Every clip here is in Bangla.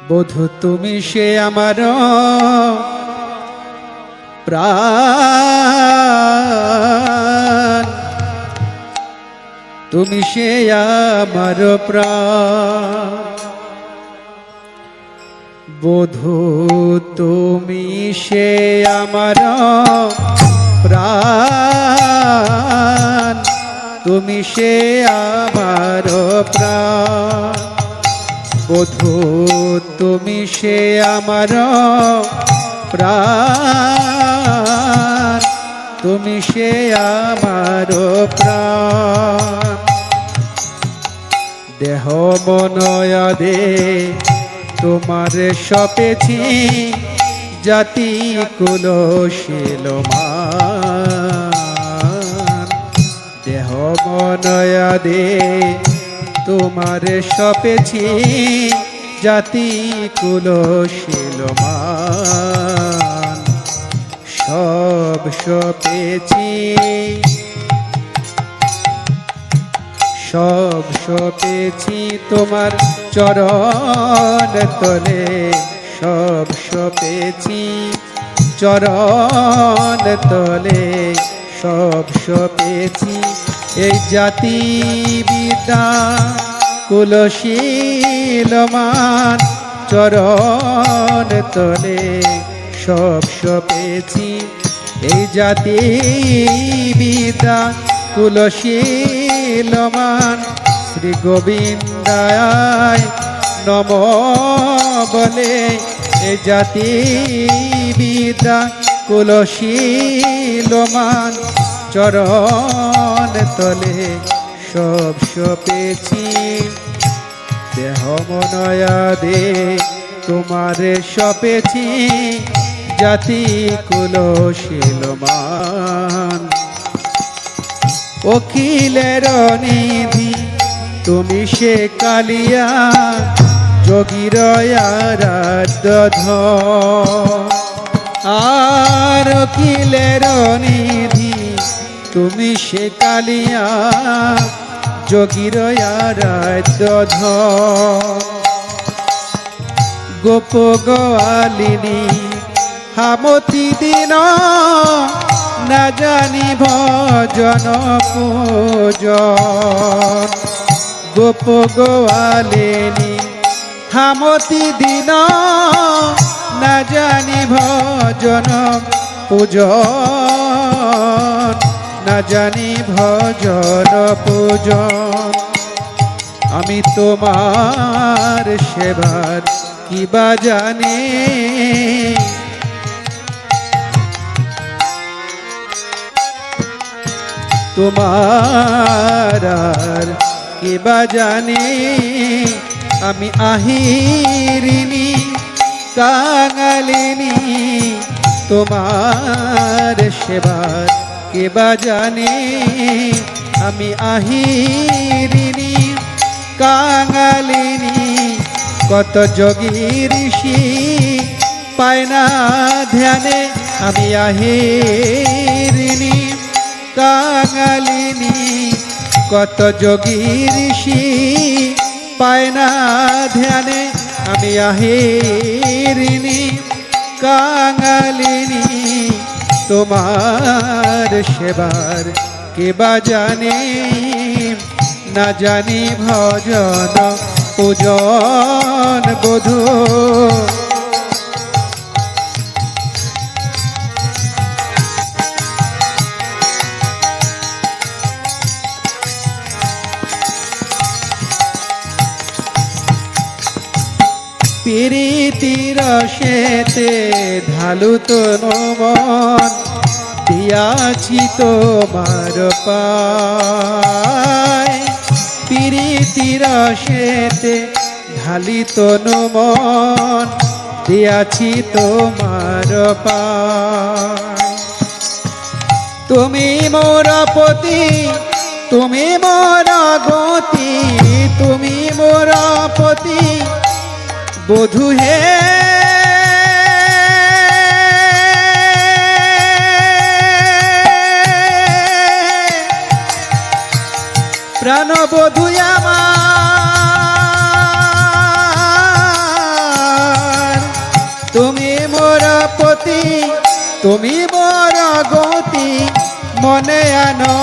বধূ তুমি সে আমার প্রাণ, তুমি সে আমার প্রাণ। বধূ তুমি সে আমার প্রাণ, তুমি সে আমার প্রাণ। বধূ তুমি সে আমার প্রাণ, তুমি সে আমার প্রাণ। দেহ মনয়াদে তোমার সপেছি, জাতি কুল শীলমান। দেহ মনয়াদে তোমার সপেছি, জাতি কুল শীলমান। সব সপেছি, সব সপেছি তোমার চরণ তলে। সব সপেছি চরণ তলে, সব সপেছি এই জাতি বিদ্যা কুলশীলমান। চরণ তলে সব সপেছি এই জাতি বিদ্যা কুলশীলমান। শ্রী গোবিন্দায় নম বলে এ জাতি বিদ্যা কুলশীলমান। চরণ তলে সব সপেছি, দেহ মনয়াদে তোমারে সপেছি, জাতি কুলশীলমান। অখিলের নিধি তুমি সে কালিয়া, যোগীর আরাধ্য ধন। আর অখিলের নিধি তুমি সে কালিয়া, যোগীর আরাধ্য ধন। গোপ গোয়ালিনী হামতি দিন, না জানি ভজন পূজন। গোপ গোয়ালিনী হামতি দিন, না জানি ভজন পূজন। না জানি ভজন পূজন। আমি তোমার সেবার কিবা জানি, তোমার আর কিবা জানি। আমি আহিরিনী কাঙালিনী, তোমার সেবার কিবা জানি। আমি আহিরিনী কাঙালিনী, কত যোগী ঋষি পায় না ধ্যানে। আমি আহিরিনী কাঙালিনী, কত যোগী ঋষি পায় না ধ্যানে। আমি আহিরিনী কাঙালিনী, তোমার সেবার কিবা জানি। না জানি ভজন পূজন বধূ। প্রীতির রসেতে ঢালু তনু মন, দিয়াছি তোমার পায়। প্রীতির রসেতে ঢালি তনু মন, দিয়াছি তোমার পায়। তুমি মোর পতি, তুমি মোর গতি, তুমি মোর পতি বধূ হে। প্রাণবধূ আমার তুমি বড় গতি মনে আনো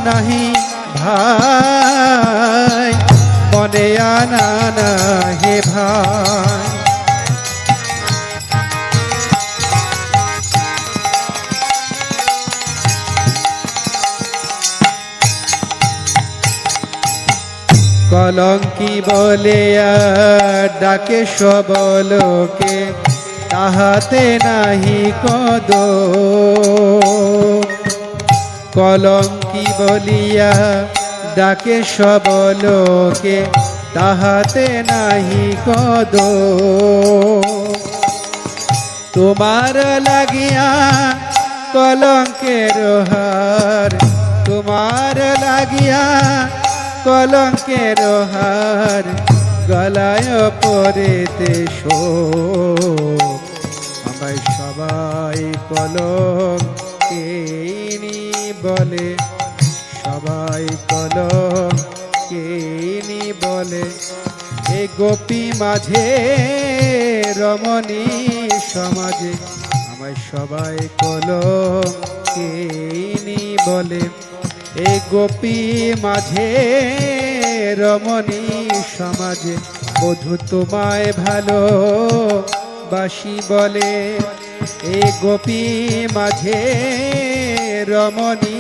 নাহি ভাই, মনে আনা নাহি ভাই। কলঙ্কি বলে ডাকে সবলোকে, তাহাতে নাহি কদ। কলঙ্কি বলিয়া ডাকে সবলোকে, তাহাতে নাহি কদ। তোমার লাগিয়া কলঙ্কের হার, তোমার লাগিয়া কলঙ্কের হার, গলায় পরেতে শোক। আমায় সবাই কলঙ্কিনী বলে, সবাই কলঙ্কিনী বলে। এ গোপী মাঝে রমণী সমাজে, আমায় সবাই কলঙ্কিনী বলে। এ গোপী মাঝে রমণী সমাজে, বধূ তোমায় ভালো বাসি বলে। এ গোপী মাঝে রমণী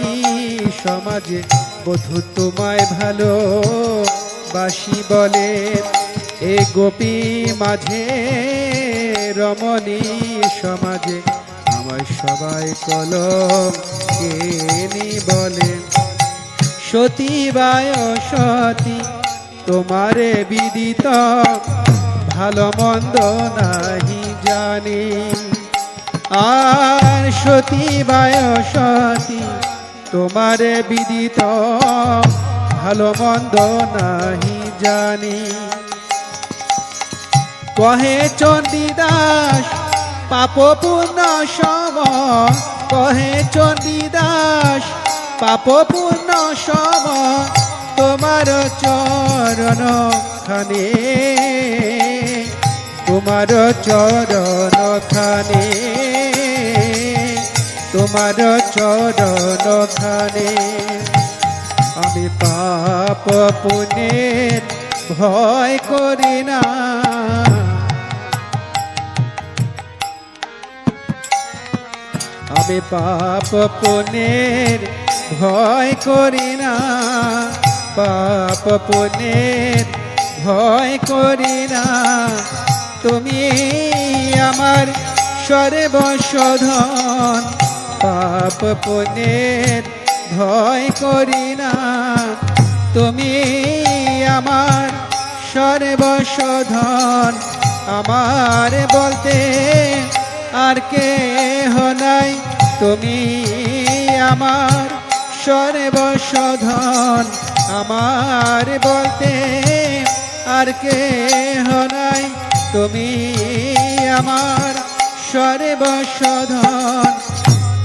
সমাজে, বধূ তোমায় ভালো বাসি বলে। এ গোপী মাঝে রমণী সমাজে, আমায় সবাই কলঙ্কিনী বলে। সতী বায় সতী তোমারে বিদিত, ভালো মন্দ নাহি জানি। আর সতী বায় সতী তোমারে বিদিত, ভালো মন্দ নাহি জানি। কহে চণ্ডীদাস পাপ পুণ্য সম, কহে চণ্ডীদাস পাপ পুণ্য সম। তোমার চরণ খানে, তোমার চরণ খানে, তোমার চরণ খানে। আমি পাপ পুণ্যের ভয় করি না, আমি পাপ পুণ্যের ভয় করি না, পাপ পুণ্যের ভয় করি না। তুমি আমার সর্বশোধন, পাপ পুণ্যের ভয় করি না। তুমি আমার সর্বশোধন, আমার বলতে আর কেহ নাই। তুমি আমার সর্বশোধন, আমার বলতে আর কেহ নাই। তুমি আমার সর্বশোধন,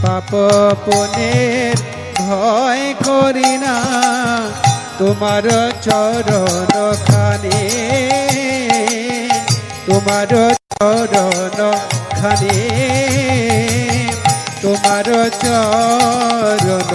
পাপ পুণ্যের ভয় করি না। তোমার চরণ খানে, তোমার চরণ খানে, তোমার চরণ